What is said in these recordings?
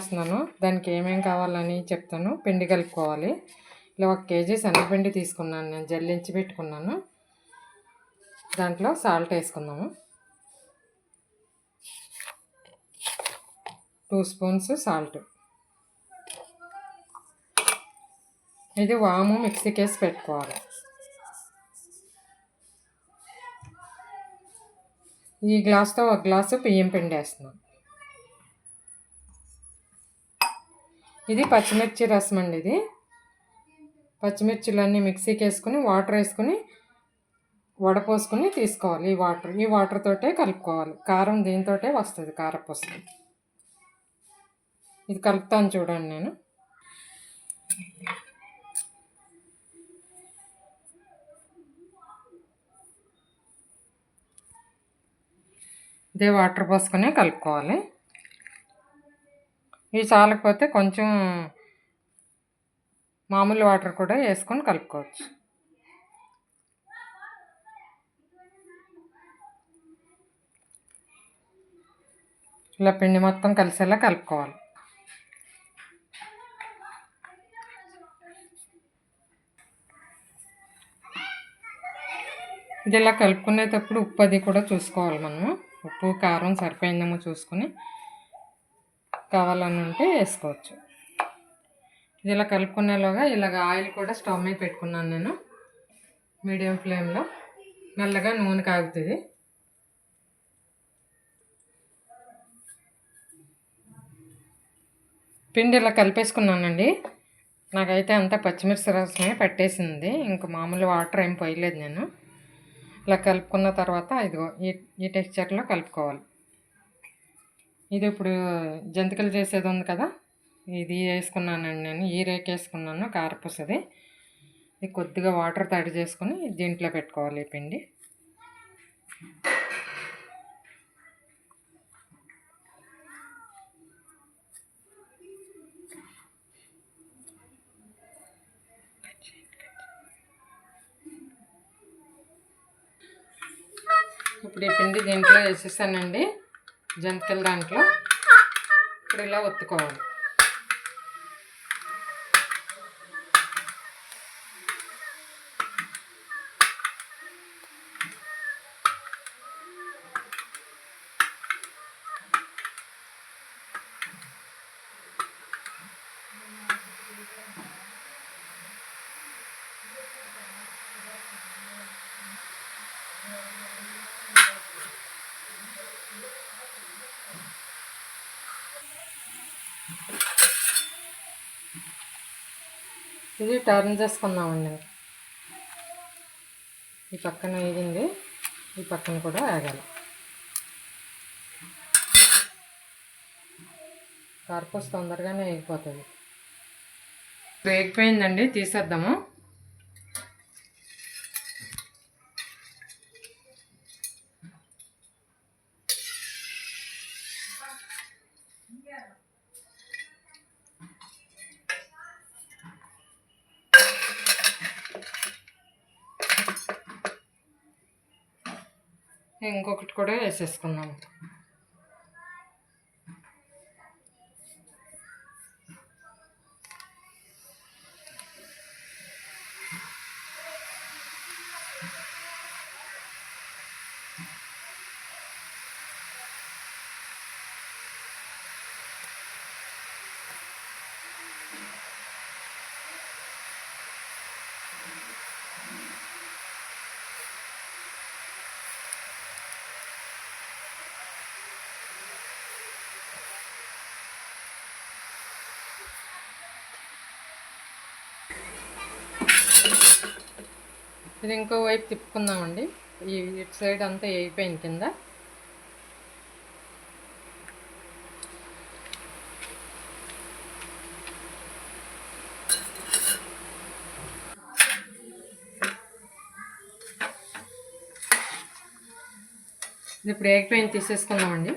చేస్తున్నాను. దానికి ఏమేమి కావాలని చెప్తాను. పిండి కలుపుకోవాలి. ఇలా 1 కేజీ శనగపిండి తీసుకున్నాను, నేను జల్లించి పెట్టుకున్నాను. దాంట్లో సాల్ట్ వేసుకుందాము. 2 స్పూన్స్ సాల్ట్. ఇది వాము మిక్సీకి వేసి పెట్టుకోవాలి. ఈ గ్లాస్తో 1 గ్లాసు బియ్యం పిండి వేస్తున్నాం. ఇది పచ్చిమిర్చి రసం అండి. ఇది పచ్చిమిర్చిలన్నీ మిక్సీకి వేసుకుని వాటర్ వేసుకుని వడపోసుకుని తీసుకోవాలి. ఈ వాటర్ తోటే కలుపుకోవాలి. కారం దీంతోటే వస్తుంది, కారపూస. ఇది కలుపుతాను చూడండి నేను. ఇదే వాటర్ పోసుకొని కలుపుకోవాలి. ఇవి చాలకపోతే కొంచెం మామూలు వాటర్ కూడా వేసుకొని కలుపుకోవచ్చు. ఇలా పిండి మొత్తం కలిసేలా కలుపుకోవాలి. ఇది ఇలా కలుపుకునేటప్పుడు ఉప్పు అది కూడా చూసుకోవాలి మనము. ఉప్పు కారం సరిపోయిందేమో చూసుకొని కావాలని ఉంటే వేసుకోవచ్చు. ఇది ఇలా కలుపుకునేలోగా ఇలాగ ఆయిల్ కూడా స్టవ్ మీద పెట్టుకున్నాను నేను, మీడియం ఫ్లేమ్లో. మెల్లగా నూనె కాగుతుంది. పిండి ఇలా కలిపేసుకున్నానండి. నాకైతే అంతా పచ్చిమిర్చి రసమే పట్టేసింది. ఇంకా మామూలు వాటర్ ఏం పోయలేదు నేను. ఇలా కలుపుకున్న తర్వాత ఇదిగో ఈ టెక్స్చర్లో కలుపుకోవాలి. ఇది ఇప్పుడు జంతికలు చేసేది ఉంది కదా, ఇది వేసుకున్నానండి నేను. ఈ రేక్ వేసుకున్నాను, కారపూసది. ఇది కొద్దిగా వాటర్ తడి చేసుకుని దీంట్లో పెట్టుకోవాలి ఈ పిండి. ఇప్పుడు ఈ పిండి దీంట్లో వేసేసానండి, జంతికల దాంట్లో. ఇప్పుడు ఇలా ఒత్తుకోవాలి. ఇది టర్న్ చేసుకుందామండి. ఈ పక్కన వేగింది, ఈ పక్కన కూడా వేగాలి. కారపూస తొందరగానే వేగిపోతుంది. వేగిపోయిందండి, తీసేద్దాము. ఇంకొకటి కూడా వేసేసుకున్నాము. ఇది ఇంకో వైపు తిప్పుకుందామండి. ఇటు సైడ్ అంతా వేగిపోయింది కింద. ఇది ఇప్పుడు వేగిపోయింది, తీసేసుకుందామండి.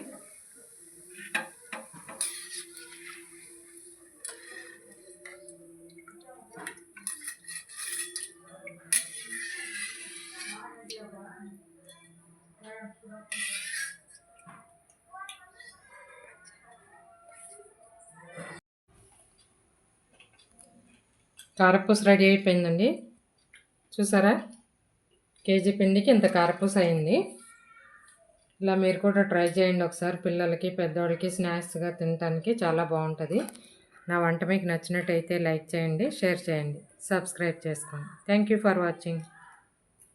కారపూస రెడీ అయిపోయిందండి. చూసారా, కేజీ పిండికి ఇంత కారపూస అయింది. ఇలా మీరు కూడా ట్రై చేయండి ఒకసారి. పిల్లలకి పెద్దవాళ్ళకి స్నాక్స్గా తినడానికి చాలా బాగుంటుంది. నా వంట మీకు నచ్చినట్టయితే లైక్ చేయండి, షేర్ చేయండి, సబ్స్క్రైబ్ చేసుకోండి. Thank you for watching.